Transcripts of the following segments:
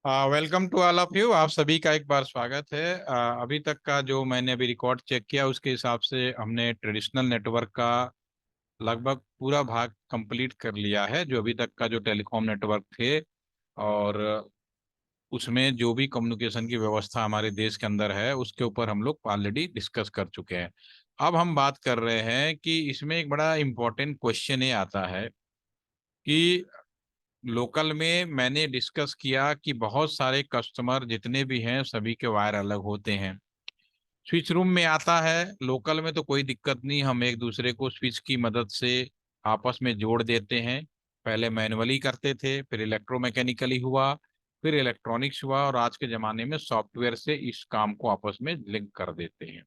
Welcome to all of you. आप सभी का एक बार स्वागत है। अभी तक का जो मैंने अभी रिकॉर्ड चेक किया उसके हिसाब से हमने ट्रेडिशनल नेटवर्क का लगभग पूरा भाग कंप्लीट कर लिया है। जो अभी तक का जो टेलीकॉम नेटवर्क थे और उसमें जो भी कम्युनिकेशन की व्यवस्था हमारे देश के अंदर है उसके ऊपर हम लोग ऑलरेडी डिस्कस कर चुके हैं। अब हम बात कर रहे हैं कि इसमें एक बड़ा इम्पोर्टेंट क्वेश्चन ये आता है कि लोकल में मैंने डिस्कस किया कि बहुत सारे कस्टमर जितने भी हैं सभी के वायर अलग होते हैं। स्विच रूम में आता है, लोकल में तो कोई दिक्कत नहीं, हम एक दूसरे को स्विच की मदद से आपस में जोड़ देते हैं। पहले मैनुअली करते थे, फिर इलेक्ट्रोमैकेनिकली हुआ, फिर इलेक्ट्रॉनिक्स हुआ और आज के जमाने में सॉफ्टवेयर से इस काम को आपस में लिंक कर देते हैं।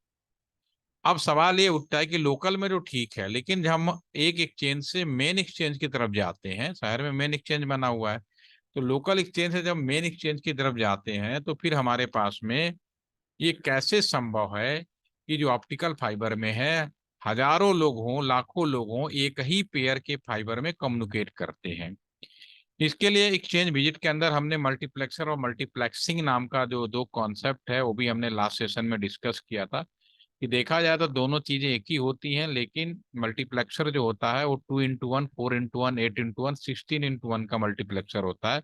अब सवाल ये उठता है कि लोकल में तो ठीक है, लेकिन जब हम एक एक्सचेंज से मेन एक्सचेंज की तरफ जाते हैं, शहर में मेन एक्सचेंज बना हुआ है, तो लोकल एक्सचेंज से जब मेन एक्सचेंज की तरफ जाते हैं तो फिर हमारे पास में ये कैसे संभव है कि जो ऑप्टिकल फाइबर में है हजारों लोग हों, लाखों लोग हों, एक ही पेयर के फाइबर में कम्युनिकेट करते हैं। इसके लिए एक्सचेंज विजिट के अंदर हमने मल्टीप्लेक्सर और मल्टीप्लेक्सिंग नाम का जो दो कॉन्सेप्ट है वो भी हमने लास्ट सेशन में डिस्कस किया था कि देखा जाए तो दोनों चीजें एक ही होती हैं, लेकिन मल्टीप्लेक्सर जो होता है वो 2x1, 4x1, 8x1, 16x1 का मल्टीप्लेक्सर होता है।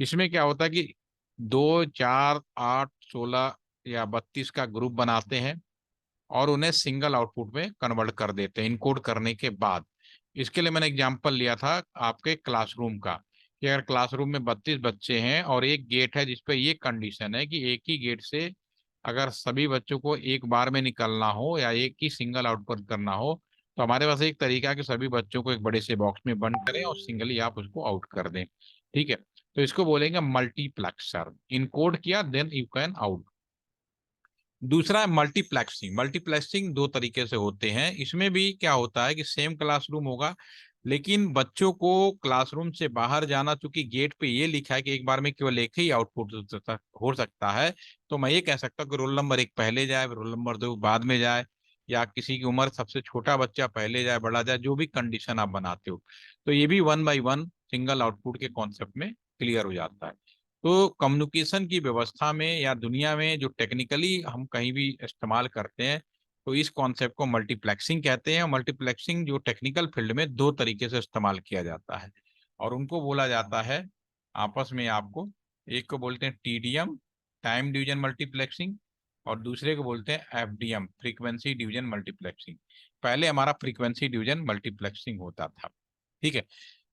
इसमें क्या होता है कि 2, 4, 8, 16 या 32 का ग्रुप बनाते हैं और उन्हें सिंगल आउटपुट में कन्वर्ट कर देते हैं इनकोड करने के बाद। इसके लिए मैंने एग्जांपल लिया था आपके क्लासरूम का कि अगर क्लासरूम में 32 बच्चे हैं और एक गेट है जिसपे ये कंडीशन है कि एक ही गेट से अगर सभी बच्चों को एक बार में निकलना हो या एक ही सिंगल आउटपुट करना हो, तो हमारे पास एक तरीका है कि सभी बच्चों को एक बड़े से बॉक्स में बंद करें और सिंगली आप उसको आउट कर दें। ठीक है, तो इसको बोलेंगे मल्टीप्लेक्सर। इनकोड किया देन यू कैन आउट। दूसरा है मल्टीप्लेक्सिंग। मल्टीप्लेक्सिंग दो तरीके से होते हैं। इसमें भी क्या होता है कि सेम क्लासरूम होगा, लेकिन बच्चों को क्लासरूम से बाहर जाना, चूंकि गेट पे ये लिखा है कि एक बार में केवल एक ही आउटपुट हो सकता है, तो मैं ये कह सकता हूँ कि रोल नंबर एक पहले जाए, रोल नंबर दो बाद में जाए, या किसी की उम्र सबसे छोटा बच्चा पहले जाए बड़ा जाए, जो भी कंडीशन आप बनाते हो, तो ये भी 1 बाई 1 सिंगल आउटपुट के कॉन्सेप्ट में क्लियर हो जाता है। तो कम्युनिकेशन की व्यवस्था में या दुनिया में जो टेक्निकली हम कहीं भी इस्तेमाल करते हैं, तो इस कॉन्सेप्ट को मल्टीप्लेक्सिंग कहते हैं। मल्टीप्लेक्सिंग जो टेक्निकल फील्ड में दो तरीके से इस्तेमाल किया जाता है और उनको बोला जाता है आपस में आपको, एक को बोलते हैं टीडीएम, टाइम डिवीजन मल्टीप्लेक्सिंग, और दूसरे को बोलते हैं एफडीएम, फ्रीक्वेंसी डिवीजन मल्टीप्लेक्सिंग। पहले हमारा फ्रीक्वेंसी डिवीजन मल्टीप्लेक्सिंग होता था। ठीक है,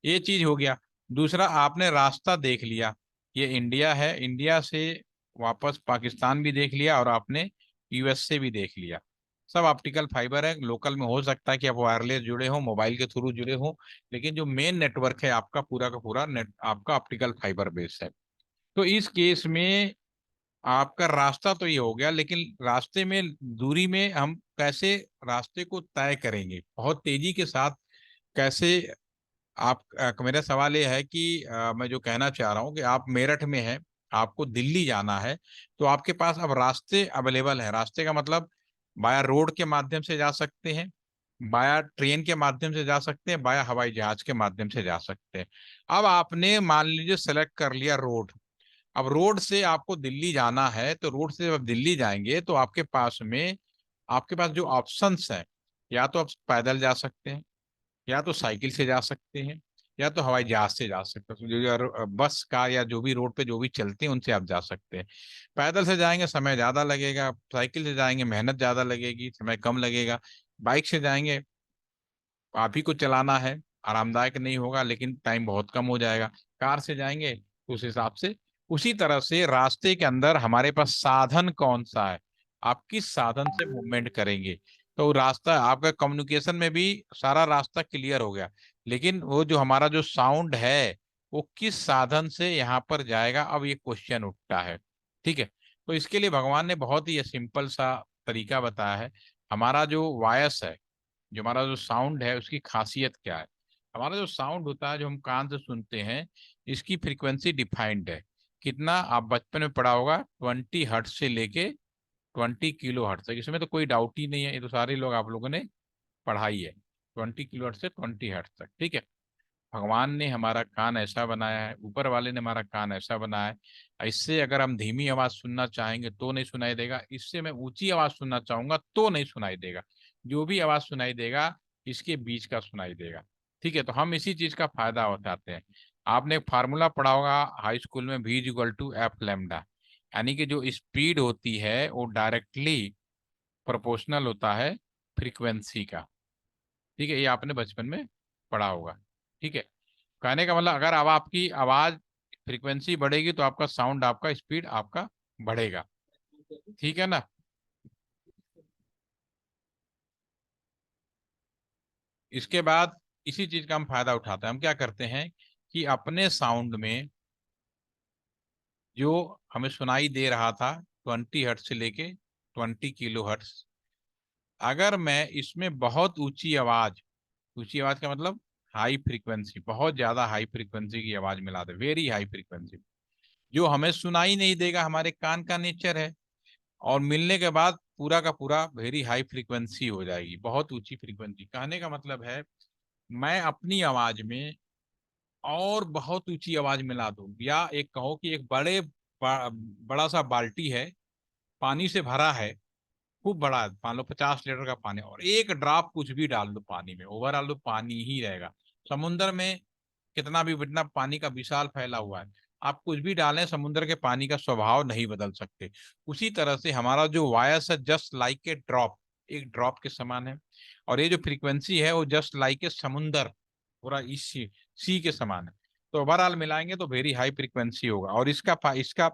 ये चीज हो गया। दूसरा, आपने रास्ता देख लिया, ये इंडिया है, इंडिया से वापस पाकिस्तान भी देख लिया और आपने यूएस से भी देख लिया। सब ऑप्टिकल फाइबर है। लोकल में हो सकता है कि आप वायरलेस जुड़े हो, मोबाइल के थ्रू जुड़े हो, लेकिन जो मेन नेटवर्क है आपका पूरा का पूरा नेट आपका ऑप्टिकल फाइबर बेस है। तो इस केस में आपका रास्ता तो ये हो गया, लेकिन रास्ते में दूरी में हम कैसे रास्ते को तय करेंगे बहुत तेजी के साथ, कैसे आप मेरा सवाल ये है कि मैं जो कहना चाह रहा हूँ कि आप मेरठ में हैं, आपको दिल्ली जाना है, तो आपके पास अब रास्ते अवेलेबल है। रास्ते का मतलब बाया रोड के माध्यम से जा सकते हैं, बाया ट्रेन के माध्यम से जा सकते हैं, बाया हवाई जहाज के माध्यम से जा सकते हैं। अब आपने मान लीजिए सेलेक्ट कर लिया रोड। अब रोड से आपको दिल्ली जाना है, तो रोड से जब आप दिल्ली जाएंगे तो आपके पास जो ऑप्शंस हैं, या तो आप पैदल जा सकते हैं, या तो साइकिल से जा सकते हैं, या तो हवाई जहाज से जा सकते हैं। जो बस कार या जो भी रोड पे जो भी चलते हैं उनसे आप जा सकते हैं। पैदल से जाएंगे समय ज्यादा लगेगा, साइकिल से जाएंगे मेहनत ज्यादा लगेगी, समय कम लगेगा। बाइक से जाएंगे, आप ही को चलाना है, आरामदायक नहीं होगा लेकिन टाइम बहुत कम हो जाएगा। कार से जाएंगे तो उस हिसाब से। उसी तरह से रास्ते के अंदर हमारे पास साधन कौन सा है, आप किस साधन से मूवमेंट करेंगे, तो रास्ता आपका कम्युनिकेशन में भी सारा रास्ता क्लियर हो गया। लेकिन वो जो हमारा जो साउंड है वो किस साधन से यहाँ पर जाएगा, अब ये क्वेश्चन उठता है। ठीक है, तो इसके लिए भगवान ने बहुत ही सिंपल सा तरीका बताया है। हमारा जो वॉयस है, जो हमारा जो साउंड है उसकी खासियत क्या है। हमारा जो साउंड होता है जो हम कान से सुनते हैं, इसकी फ्रीक्वेंसी डिफाइंड है। कितना, आप बचपन में पढ़ा होगा, 20 हर्ट्ज से लेके 20 किलो हर्ट्ज तक। इसमें तो कोई डाउट ही नहीं है, ये तो सारे लोग आप लोगों ने पढ़ाई है, 20 किलो हर्ट्ज से 20 हर्ट्ज तक। ठीक है, भगवान ने हमारा कान ऐसा बनाया है, ऊपर वाले ने हमारा कान ऐसा बनाया है, इससे अगर हम धीमी आवाज सुनना चाहेंगे तो नहीं सुनाई देगा, इससे मैं ऊंची आवाज सुनना चाहूंगा तो नहीं सुनाई देगा। जो भी आवाज सुनाई देगा इसके बीच का सुनाई देगा। ठीक है, तो हम इसी चीज का फायदा उठाते हैं। आपने एक फार्मूला पढ़ा होगा हाई स्कूल में, V equal to F lambda, यानी कि जो स्पीड होती है वो डायरेक्टली प्रोपोर्शनल होता है फ्रीक्वेंसी का। ठीक है, ये आपने बचपन में पढ़ा होगा। ठीक है, कहने का मतलब अगर अब आपकी आवाज फ्रीक्वेंसी बढ़ेगी तो आपका साउंड, आपका स्पीड आपका बढ़ेगा। ठीक है ना। इसके बाद इसी चीज का हम फायदा उठाते हैं। हम क्या करते हैं कि अपने साउंड में जो हमें सुनाई दे रहा था 20 हर्ट्ज से लेके 20 किलो हर्ट्ज, अगर मैं इसमें बहुत ऊंची आवाज का मतलब हाई फ्रीक्वेंसी, बहुत ज्यादा हाई फ्रीक्वेंसी की आवाज मिला दे, वेरी हाई फ्रीक्वेंसी, जो हमें सुनाई नहीं देगा, हमारे कान का नेचर है, और मिलने के बाद पूरा का पूरा वेरी हाई फ्रीक्वेंसी हो जाएगी, बहुत ऊंची फ्रीक्वेंसी। कहने का मतलब है मैं अपनी आवाज में और बहुत ऊंची आवाज मिला दूं, या एक कहो कि एक बड़ा सा बाल्टी है, पानी से भरा है, खूब बड़ा, मान लो 50 लीटर का पानी, और एक ड्रॉप कुछ भी डाल दो पानी में, ओवरऑल तो पानी ही रहेगा। समुन्द्र में कितना भी, इतना पानी का विशाल फैला हुआ है, आप कुछ भी डालें समुद्र के पानी का स्वभाव नहीं बदल सकते। उसी तरह से हमारा जो वॉयस है जस्ट लाइक ए ड्रॉप, एक ड्रॉप के समान है, और ये जो फ्रीक्वेंसी है वो जस्ट लाइक ए समुंदर, पूरा इस सी के समान है। तो ओवरऑल मिलाएंगे तो वेरी हाई फ्रीक्वेंसी होगा, और इसका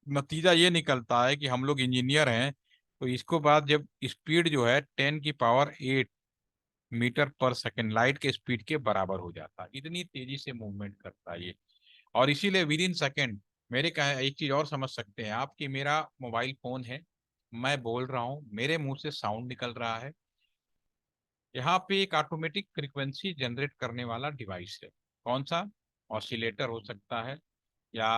नतीजा ये निकलता है कि हम लोग इंजीनियर हैं, तो इसको बाद जब स्पीड जो है 10⁸मीटर पर सेकेंड लाइट के स्पीड के बराबर हो जाता है, इतनी तेजी से मूवमेंट करता है ये। और इसीलिए विद इन सेकेंड, मेरे कहा एक चीज और समझ सकते हैं आप, कि मेरा मोबाइल फोन है, मैं बोल रहा हूँ, मेरे मुंह से साउंड निकल रहा है, यहाँ पे एक ऑटोमेटिक फ्रीक्वेंसी जनरेट करने वाला डिवाइस है। कौन सा? ऑसिलेटर हो सकता है, या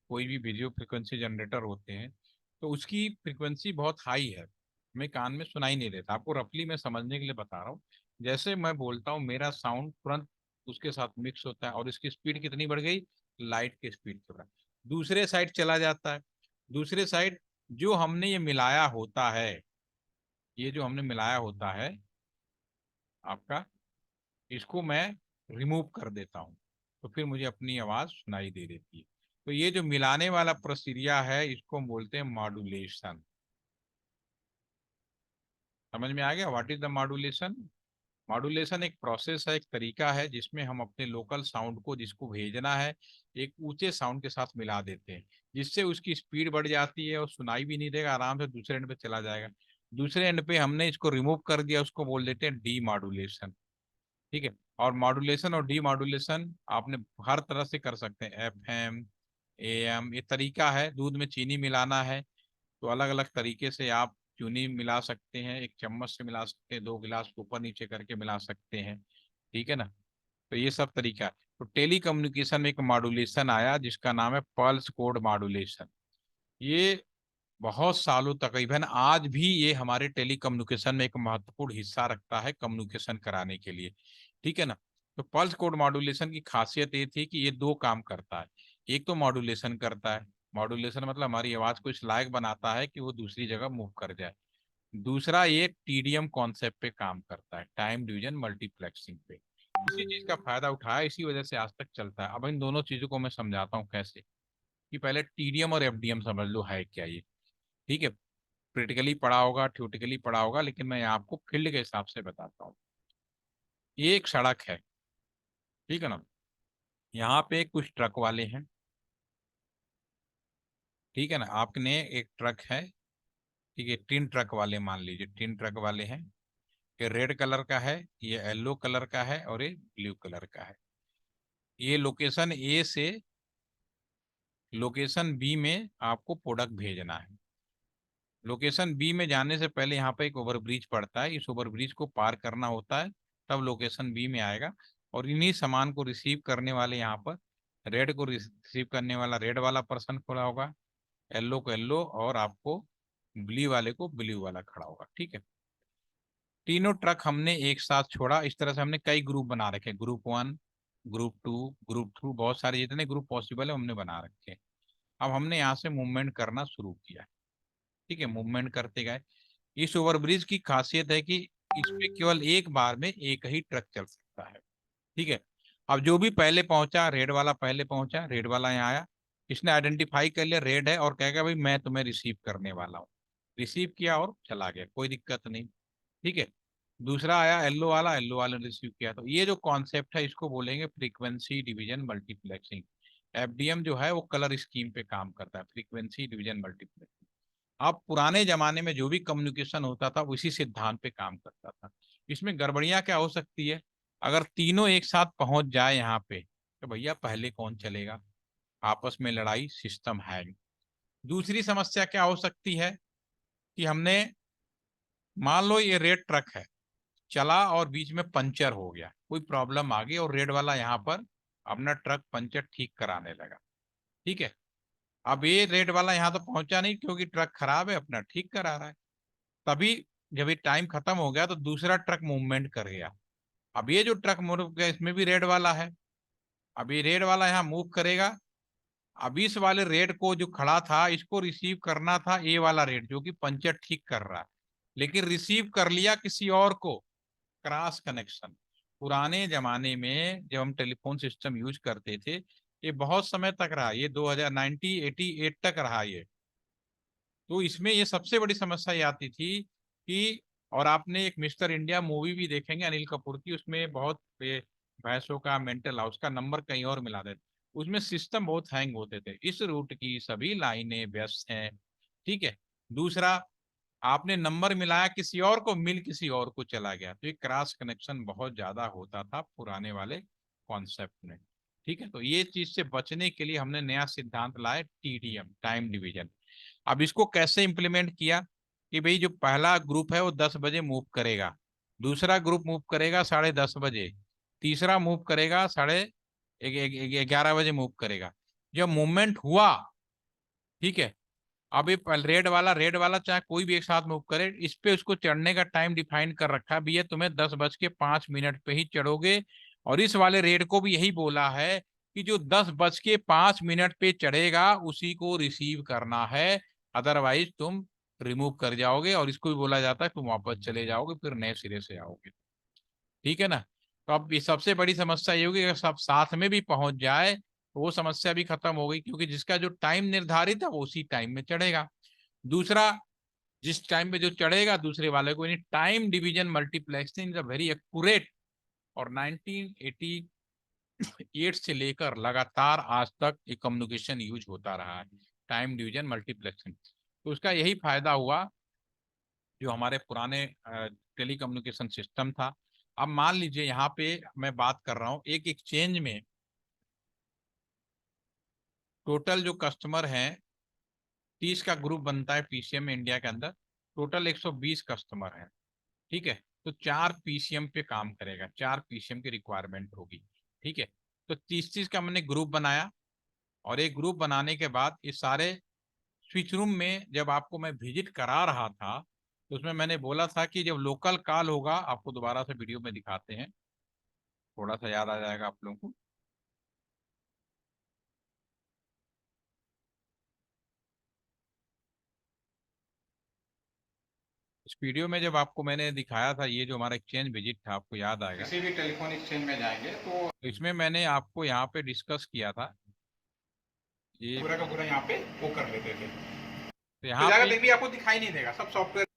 कोई भी वीडियो फ्रीक्वेंसी जनरेटर होते हैं, तो उसकी फ्रीक्वेंसी बहुत हाई है, हमें कान में सुनाई नहीं देता। आपको रफली मैं समझने के लिए बता रहा हूँ, जैसे मैं बोलता हूँ मेरा साउंड तुरंत उसके साथ मिक्स होता है, और इसकी स्पीड कितनी बढ़ गई, लाइट की स्पीड से बढ़ा, दूसरे साइड चला जाता है। दूसरे साइड जो हमने ये मिलाया होता है, ये जो हमने मिलाया होता है आपका, इसको मैं रिमूव कर देता हूँ, तो फिर मुझे अपनी आवाज सुनाई दे देती है। तो ये जो मिलाने वाला प्रक्रिया है इसको हम बोलते हैं मॉड्यूलेशन। समझ में आ गया what is the modulation? Modulation एक प्रोसेस है, एक तरीका है जिसमें हम अपने लोकल साउंड को, जिसको भेजना है, एक ऊंचे साउंड के साथ मिला देते हैं, जिससे उसकी स्पीड बढ़ जाती है और सुनाई भी नहीं देगा, आराम से दूसरे एंड पे चला जाएगा। दूसरे एंड पे हमने इसको रिमूव कर दिया, उसको बोल देते हैं डी मॉड्यूलेशन। ठीक है, और मॉड्यूलेशन और डी मॉड्यूलेशन आपने हर तरह से कर सकते हैं, FM AM, ये तरीका है। दूध में चीनी मिलाना है तो अलग अलग तरीके से आप चीनी मिला सकते हैं, एक चम्मच से मिला सकते हैं, 2 गिलास ऊपर नीचे करके मिला सकते हैं। ठीक है ना। तो ये सब तरीका है। तो टेली कम्युनिकेशन में एक मॉड्यूलेशन आया जिसका नाम है पल्स कोड मॉड्यूलेशन। ये बहुत सालों तकरीबन आज भी ये हमारे टेली कम्युनिकेशन में एक महत्वपूर्ण हिस्सा रखता है कम्युनिकेशन कराने के लिए। ठीक है ना। तो पल्स कोड मॉड्यूलेशन की खासियत ये थी कि ये दो काम करता है। एक तो मॉड्यूलेशन करता है, मॉड्यूलेशन मतलब हमारी आवाज को इस लायक बनाता है कि वो दूसरी जगह मूव कर जाए। दूसरा ये TDM कॉन्सेप्ट पे काम करता है, टाइम डिवीजन मल्टीप्लेक्सिंग पे। इसी चीज का फायदा उठाया, इसी वजह से आज तक चलता है। अब इन दोनों चीजों को मैं समझाता हूँ कैसे, कि पहले TDM और FDM समझ लो है क्या ये। ठीक है, प्रैक्टिकली पढ़ा होगा, थ्योरेटिकली पढ़ा होगा, लेकिन मैं आपको फील्ड के हिसाब से बताता हूँ। ये एक सड़क है, ठीक है ना। यहाँ पे कुछ ट्रक वाले हैं, ठीक है ना। आपने एक ट्रक है, ठीक है, 3 ट्रक वाले मान लीजिए, 3 ट्रक वाले हैं। ये रेड कलर का है, ये येलो कलर का है, और ये ब्लू कलर का है। ये लोकेशन A से लोकेशन B में आपको प्रोडक्ट भेजना है। लोकेशन B में जाने से पहले यहाँ पे एक ओवरब्रिज पड़ता है, इस ओवरब्रिज को पार करना होता है, तब लोकेशन B में आएगा। और इन्हीं सामान को रिसीव करने वाले यहाँ पर, रेड को रिसीव करने वाला रेड वाला पर्सन खड़ा होगा, येलो को येलो, और आपको ब्लू वाले को ब्लू वाला खड़ा होगा। ठीक है, तीनों ट्रक हमने एक साथ छोड़ा। इस तरह से हमने कई ग्रुप बना रखे, ग्रुप 1, ग्रुप थ्रू बहुत सारे जितने ग्रुप पॉसिबल है हमने बना रखे हैं। अब हमने यहाँ से मूवमेंट करना शुरू किया। ठीक है, मूवमेंट करते गए। इस ओवरब्रिज की खासियत है कि इस पे केवल एक बार में एक ही ट्रक चल सकता है। ठीक है। अब जो भी पहले पहुंचा, रेड वाला पहले पहुंचा, रेड वाला यहाँ आया, इसने आइडेंटिफाई कर लिया रेड है और कहेगा भाई मैं तुम्हें रिसीव करने वाला हूँ। रिसीव किया और चला गया, कोई दिक्कत नहीं। ठीक है। दूसरा आया येलो वाला ने रिसीव किया। तो ये जो कॉन्सेप्ट है इसको बोलेंगे फ्रीक्वेंसी डिवीजन मल्टीप्लेक्सिंग। एफडीएम जो है वो कलर स्कीम पे काम करता है, फ्रीक्वेंसी डिवीजन मल्टीप्लेक्सिंग। अब पुराने जमाने में जो भी कम्युनिकेशन होता था उसी सिद्धांत पे काम करता था। इसमें गड़बड़ियां क्या हो सकती है, अगर तीनों एक साथ पहुंच जाए यहाँ पे तो भैया पहले कौन चलेगा, आपस में लड़ाई, सिस्टम हैंग। दूसरी समस्या क्या हो सकती है कि हमने, मान लो ये रेड ट्रक है, चला और बीच में पंचर हो गया, कोई प्रॉब्लम आ गई और रेड वाला यहाँ पर अपना ट्रक पंचर ठीक कराने लगा। ठीक है। अब ये रेड वाला यहाँ तो पहुंचा नहीं क्योंकि ट्रक खराब है, अपना ठीक करा रहा है। तभी जब ये टाइम खत्म हो गया तो दूसरा ट्रक मूवमेंट कर गया। अब ये जो ट्रक मूव गया इसमें भी रेड वाला है। अब ये रेड वाला यहाँ मूव करेगा। अब इस वाले रेड को जो खड़ा था इसको रिसीव करना था ए वाला रेड जो कि पंचर ठीक कर रहा है, लेकिन रिसीव कर लिया किसी और को। Cross connection. पुराने जमाने में जब हम टेलीफोन सिस्टम यूज करते थे, ये बहुत समय तक रहा, ये 2088 तक रहा ये। तो इसमें ये सबसे बड़ी समस्या ये आती थी कि, और आपने एक मिस्टर इंडिया मूवी भी देखेंगे अनिल कपूर की, उसमें बहुत भैंसों का मेंटल हाउस का नंबर कहीं और मिला देते, उसमें सिस्टम बहुत हैंग होते थे। इस रूट की सभी लाइनें व्यस्त हैं। ठीक है। दूसरा, आपने नंबर मिलाया किसी और को, मिल किसी और को चला गया, तो ये क्रॉस कनेक्शन बहुत ज्यादा होता था पुराने वाले कॉन्सेप्ट में। ठीक है। तो ये चीज से बचने के लिए हमने नया सिद्धांत लाया, टीडीएम, टाइम डिवीजन। अब इसको कैसे इंप्लीमेंट किया कि भाई जो पहला ग्रुप है वो 10 बजे मूव करेगा, दूसरा ग्रुप मूव करेगा 10:30 बजे, तीसरा मूव करेगा 11:30 बजे मूव करेगा। जब मूवमेंट हुआ, ठीक है, अब ये रेड वाला चाहे कोई भी एक साथ मूव करे, इस पे उसको चढ़ने का टाइम डिफाइन कर रखा है भैया, तुम्हें 10:05 पे ही चढ़ोगे। और इस वाले रेड को भी यही बोला है कि जो 10:05 पे चढ़ेगा उसी को रिसीव करना है, अदरवाइज तुम रिमूव कर जाओगे, और इसको भी बोला जाता है तुम वापस चले जाओगे, फिर नए सिरे से आओगे। ठीक है ना। तो अब ये सबसे बड़ी समस्या ये होगी अगर सब साथ में भी पहुंच जाए तो वो समस्या भी खत्म हो गई, क्योंकि जिसका जो टाइम निर्धारित है वो उसी टाइम में चढ़ेगा। दूसरा, जिस टाइम पे जो चढ़ेगा दूसरे वाले को, यानी time division multiplexing is a very accurate. और 1988 से लेकर लगातार आज तक ये कम्युनिकेशन यूज होता रहा है, टाइम डिवीजन मल्टीप्लेक्सिंग। तो उसका यही फायदा हुआ जो हमारे पुराने टेली कम्युनिकेशन सिस्टम था। अब मान लीजिए यहाँ पे मैं बात कर रहा हूँ एक एक्सचेंज में टोटल जो कस्टमर हैं 30 का ग्रुप बनता है पीसीएम में इंडिया के अंदर, टोटल 120 कस्टमर हैं। ठीक है। तो 4 पीसीएम पे काम करेगा, 4 पीसीएम की रिक्वायरमेंट होगी। ठीक है। तो 30-30 का हमने ग्रुप बनाया, और एक ग्रुप बनाने के बाद ये सारे स्विच रूम में जब आपको मैं विजिट करा रहा था तो उसमें मैंने बोला था कि जब लोकल कॉल होगा, आपको दोबारा से वीडियो में दिखाते हैं, थोड़ा सा याद आ जाएगा आप लोगों को। इस वीडियो में जब आपको मैंने दिखाया था ये जो हमारा एक्सचेंज विजिट था, आपको याद आएगा, किसी भी टेलीफोन एक्सचेंज में जाएंगे तो इसमें मैंने आपको यहाँ पे डिस्कस किया था ये पूरा का पूरा यहाँ पे वो कर लेते थे। तो यहाँ पे भी आपको दिखाई नहीं देगा, सब सॉफ्टवेयर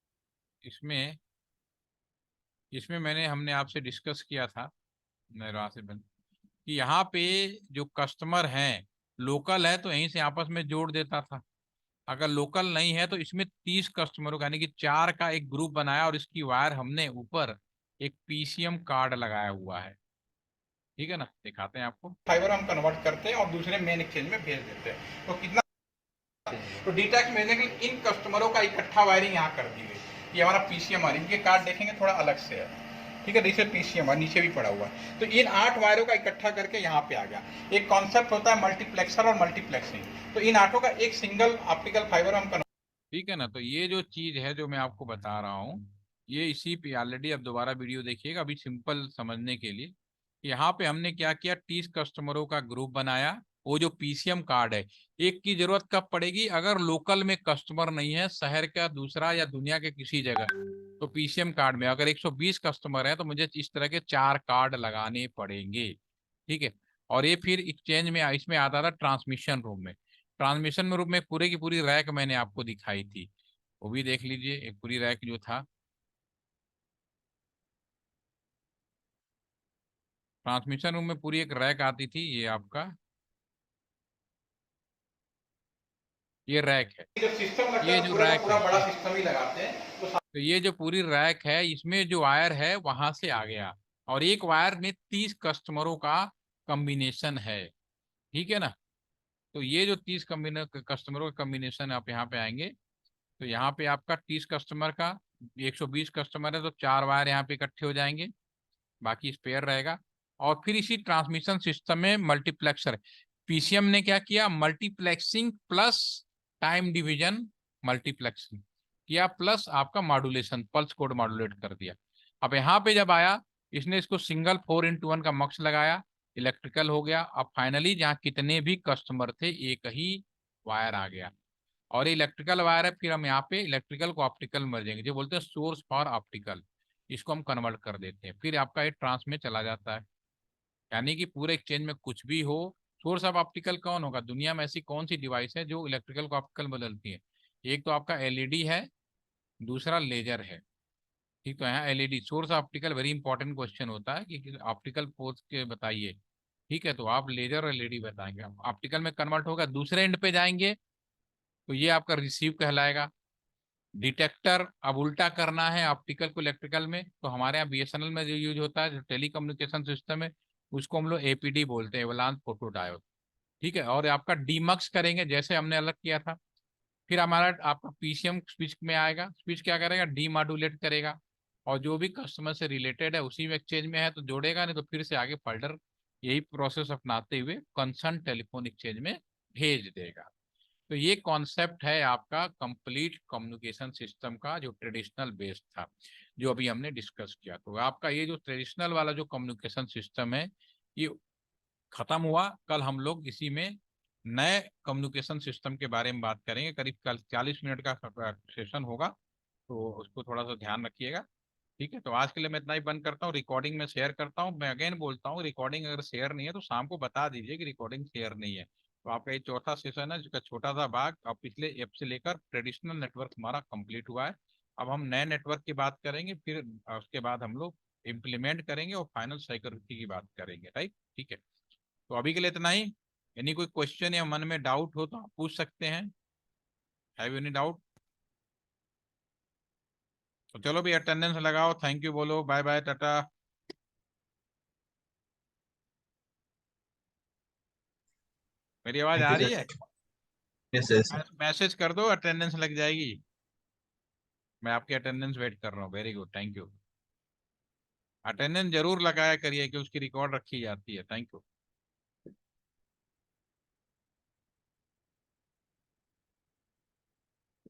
इसमें इसमें हमने आपसे डिस्कस किया था मेरा से कि यहाँ पे जो कस्टमर हैं लोकल है तो यहीं से आपस में जोड़ देता था, अगर लोकल नहीं है तो इसमें 30 कस्टमरों का यानी कि 4 का एक ग्रुप बनाया, और इसकी वायर हमने ऊपर एक पीसीएम कार्ड लगाया हुआ है। ठीक है ना, दिखाते हैं आपको, फाइबर हम कन्वर्ट करते हैं और दूसरे मेन एक्सचेंज में भेज देते हैं। तो कितना, तो डीटैक्स भेजने के लिए इन कस्टमरों का इकट्ठा वायरिंग यहाँ कर दी गई। ये हमारा पीसीएम है, इनके कार्ड देखेंगे थोड़ा अलग से है। ठीक है, नीचे पीसीएम है, नीचे भी पड़ा हुआ है। तो इन 8 वायरों का इकट्ठा करके यहाँ पे आ गया। एक कॉन्सेप्ट होता है मल्टीप्लेक्सर और मल्टीप्लेक्सिंग, तो इन 8 का एक सिंगल ऑप्टिकल फाइबर हम। ठीक है ना। तो ये जो चीज है जो मैं आपको बता रहा हूँ, ये इसी पे ऑलरेडी, अब दोबारा वीडियो देखिएगा अभी सिंपल समझने के लिए। यहाँ पे हमने क्या किया, 30 कस्टमरों का ग्रुप बनाया। वो जो पीसीएम कार्ड है, एक की जरूरत कब पड़ेगी, अगर लोकल में कस्टमर नहीं है, शहर का दूसरा या दुनिया के किसी जगह, तो पीसीएम कार्ड में अगर 120 कस्टमर है तो मुझे इस तरह के 4 कार्ड लगाने पड़ेंगे। ठीक है। और ये फिर एक्सचेंज में इसमें आता था ट्रांसमिशन रूम में। ट्रांसमिशन रूम में पूरे की पूरी रैक मैंने आपको दिखाई थी, वो भी देख लीजिए, एक पूरी रैक जो था। ट्रांसमिशन रूम में पूरी एक रैक आती थी, ये आपका ये रैक है। जब सिस्टम लगता ये है तो जो पूरा का रैक पूरा है, बड़ा सिस्टम ही लगाते हैं तो तो ये जो पूरी रैक है, इसमें जो वायर है वहां से आ गया, और एक वायर में 30 कस्टमरों का कॉम्बिनेशन है। ठीक है ना। तो ये जो 30 कस्टमरों का कॉम्बिनेशन आप यहाँ पे आएंगे, तो यहाँ पे आपका 30 कस्टमर का, 120 कस्टमर है तो 4 वायर यहाँ पे इकट्ठे हो जाएंगे, बाकी स्पेयर रहेगा। और फिर इसी ट्रांसमिशन सिस्टम में मल्टीप्लेक्सर, पीसीएम ने क्या किया, multiplexing plus time division multiplexing किया, प्लस आपका मॉड्यूलेशन, पल्स कोड मॉड्यूलेट कर दिया। अब यहाँ पे जब आया, इसने इसको सिंगल 4x1 का मक्स लगाया, इलेक्ट्रिकल हो गया। अब फाइनली जहाँ कितने भी कस्टमर थे, एक ही वायर आ गया। और इलेक्ट्रिकल वायर है, फिर हम यहाँ पे इलेक्ट्रिकल को ऑप्टिकल में मर्जेंगे, जो बोलते हैं सोर्स फॉर ऑप्टिकल, इसको हम कन्वर्ट कर देते हैं, फिर आपका ये ट्रांस में चला जाता है। यानी कि पूरे एक्सचेंज में कुछ भी हो, सोर्स ऑफ ऑप्टिकल कौन होगा, दुनिया में ऐसी कौन सी डिवाइस है जो इलेक्ट्रिकल को ऑप्टिकल बदलती है। एक तो आपका एलईडी है, दूसरा लेजर है। ठीक, तो यहाँ LED source optical, very important question होता है कि ऑप्टिकल पोर्ट के बताइए। ठीक है, तो आप लेजर और एलईडी बताएंगे, ऑप्टिकल में कन्वर्ट होगा, दूसरे एंड पे जाएंगे तो ये आपका रिसीव कहलाएगा। डिटेक्टर अब उल्टा करना है ऑप्टिकल को इलेक्ट्रिकल में, तो हमारे यहाँ बीएसएनएल में जो यूज होता है, जो टेली कम्युनिकेशन सिस्टम है, उसको हम लोग एपीडी बोलते हैं, एवलांच फोटो डायोड। ठीक है, और आपका डीमक्स करेंगे जैसे हमने अलग किया था। फिर हमारा आपका पीसीएम स्विच में आएगा, स्विच क्या करेगा, डीमॉड्यूलेट करेगा, और जो भी कस्टमर से रिलेटेड है उसी में एक्सचेंज में है तो जोड़ेगा, नहीं तो फिर से आगे फर्दर यही प्रोसेस अपनाते हुए कंसर्न टेलीफोन एक्सचेंज में भेज देगा। तो ये कॉन्सेप्ट है आपका कंप्लीट कम्युनिकेशन सिस्टम का, जो ट्रेडिशनल बेस था, जो अभी हमने डिस्कस किया। तो आपका ये जो ट्रेडिशनल वाला जो कम्युनिकेशन सिस्टम है, ये खत्म हुआ। कल हम लोग इसी में नए कम्युनिकेशन सिस्टम के बारे में बात करेंगे, करीब कल 40 मिनट का सेशन होगा, तो उसको थोड़ा सा ध्यान रखिएगा। ठीक है, तो आज के लिए मैं इतना ही बंद करता हूँ, रिकॉर्डिंग में शेयर करता हूँ। मैं अगेन बोलता हूँ, रिकॉर्डिंग अगर शेयर नहीं है तो शाम को बता दीजिए कि रिकॉर्डिंग शेयर नहीं है। तो आपका ये चौथा सेशन है, जिसका छोटा सा भाग, अब पिछले ऐप से लेकर ट्रेडिशनल नेटवर्क हमारा कंप्लीट हुआ है। अब हम नए नेटवर्क की बात करेंगे, फिर उसके बाद हम लोग इम्प्लीमेंट करेंगे और फाइनल सिक्योरिटी की बात करेंगे। राइट, ठीक है। तो अभी के लिए इतना ही। यानी कोई क्वेश्चन या मन में डाउट हो तो आप पूछ सकते हैं। Have any doubt? तो चलो भी, अटेंडेंस लगाओ, थैंक यू बोलो, बाय बाय, टाटा। मेरी आवाज थैंक आ यू रही सर। है? Yes yes. मैसेज कर दो, अटेंडेंस लग जाएगी। मैं आपकी अटेंडेंस वेट कर रहा हूँ। Very good, thank you. Attendance जरूर लगाया करिए कि उसकी रिकॉर्ड रखी जाती है। Thank you.